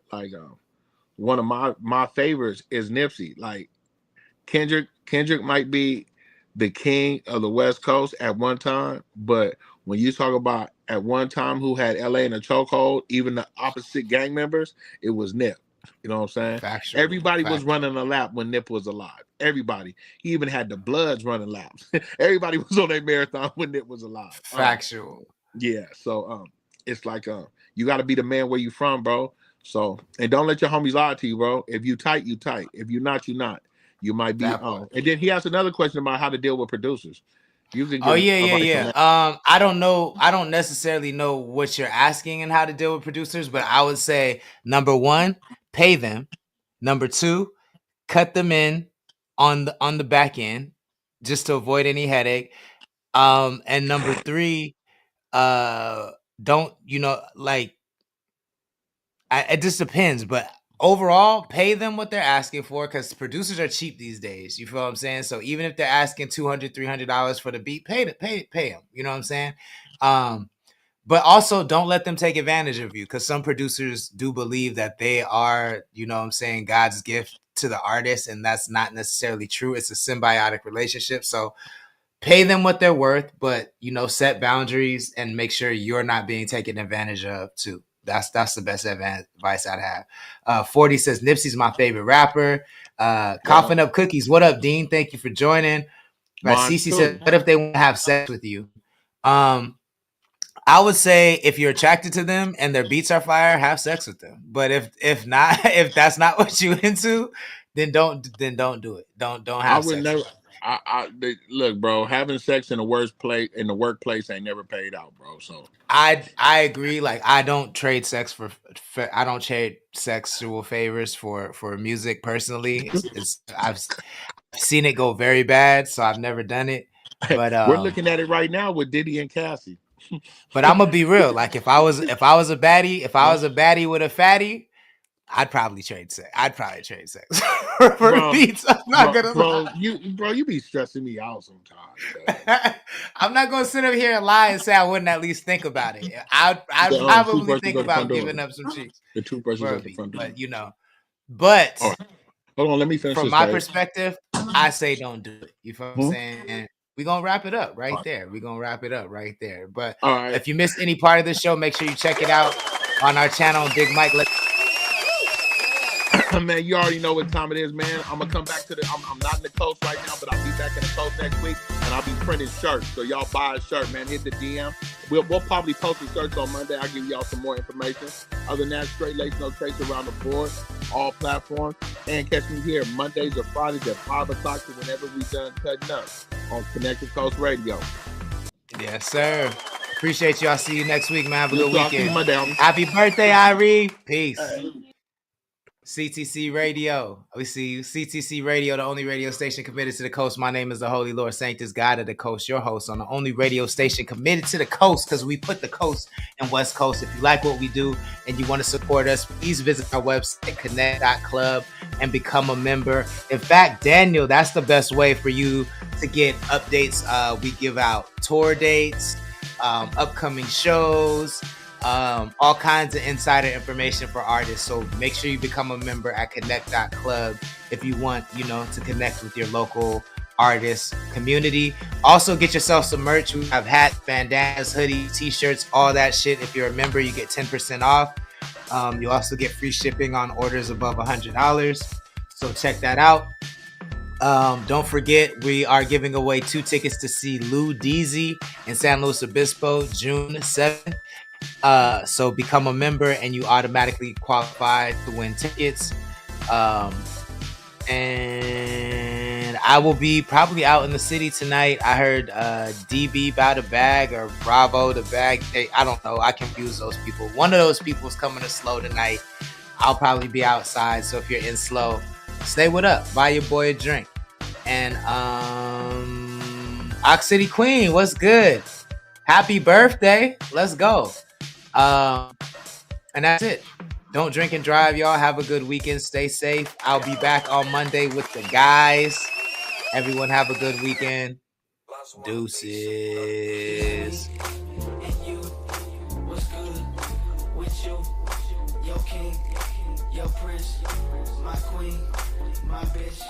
one of my favorites is Nipsey. Like Kendrick might be the king of the West Coast at one time, but when you talk about at one time who had LA in a chokehold, even the opposite gang members, it was Nip. You know what I'm saying? Factual. Everybody was running a lap when Nip was alive. Everybody. He even had the Bloods running laps. Everybody was on a marathon when Nip was alive. Factual. Yeah. So it's like you got to be the man where you from, bro. So and don't let your homies lie to you, bro. If you tight, you tight. If you're not, you not. You might be. And then he asked another question about how to deal with producers. You can. Yeah. I don't know. I don't necessarily know what you're asking and how to deal with producers, but I would say number one, pay them. Number two, cut them in on the back end just to avoid any headache. And number three, don't like. It just depends, but overall, pay them what they're asking for because producers are cheap these days. You feel what I'm saying? So even if they're asking $200, $300 for the beat, pay them. You know what I'm saying? But also don't let them take advantage of you because some producers do believe that they are, you know what I'm saying, God's gift to the artist, and that's not necessarily true. It's a symbiotic relationship. So pay them what they're worth, but set boundaries and make sure you're not being taken advantage of too. That's the best advice I'd have. 40 says Nipsey's my favorite rapper. Coughing up cookies. What up, Dean? Thank you for joining. Cece said, what if they want to have sex with you? I would say if you're attracted to them and their beats are fire, have sex with them. But if not, if that's not what you into, then don't do it. Don't have sex. Never. Look, bro. Having sex in the workplace ain't never paid out, bro. So I agree. Like I don't trade sex for I don't trade sexual favors for music personally. I've seen it go very bad, so I've never done it. But we're looking at it right now with Diddy and Cassie. But I'm gonna be real. Like if I was a baddie with a fatty, I'd probably trade sex. For the beats. I'm not gonna lie. You be stressing me out sometimes. I'm not gonna sit up here and lie and say I wouldn't at least think about it. I'd probably think about giving up some cheeks. The two persons at the front door. But hold on, let me finish. From my perspective, I say don't do it. You feel what I'm saying? And we're gonna wrap it up right there. But if you missed any part of the show, make sure you check it out on our channel, Big Mike. Man, you already know what time it is, man. I'm gonna come back to I'm not in the coast right now, but I'll be back in the coast next week, and I'll be printing shirts. So y'all buy a shirt, man. Hit the DM. We'll probably post the shirts on Monday. I'll give y'all some more information. Other than that, straight lace, no trace around the board, all platforms. And catch me here Mondays or Fridays at 5 o'clock to whenever we done cutting up on Connected Coast Radio. Yes, sir. Appreciate you. I'll see you next week, man. Have a good weekend. Monday, happy birthday, Irie. Peace. CTC Radio. We see you. CTC Radio, the only radio station committed to the coast. My name is the Holy Lord Sanctus, God of the Coast, your host on the only radio station committed to the coast because we put the coast and West Coast. If you like what we do and you want to support us, please visit our website, connxct.club, and become a member. In fact, Daniel, that's the best way for you to get updates. We give out tour dates, upcoming shows, all kinds of insider information for artists. So make sure you become a member at connxct.club if you want, to connect with your local artist community. Also, get yourself some merch. We have hats, bandanas, hoodies, t-shirts, all that shit. If you're a member, you get 10% off. You also get free shipping on orders above $100. So check that out. Don't forget, we are giving away 2 tickets to see Lou Deezy in San Luis Obispo, June 7th. So become a member and you automatically qualify to win tickets. And I will be probably out in the city tonight. I heard DB about a bag or Bravo the bag. I don't know. I confuse those people. One of those people is coming to Slow tonight. I'll probably be outside. So if you're in Slow, stay with us. Buy your boy a drink. And Ox City Queen, what's good? Happy birthday. Let's go. And that's it. Don't drink and drive, y'all. Have a good weekend. Stay safe. I'll be back on Monday with the guys. Everyone have a good weekend. Deuces. And you, what's good with you? Your king, your prince, my queen, my bitch.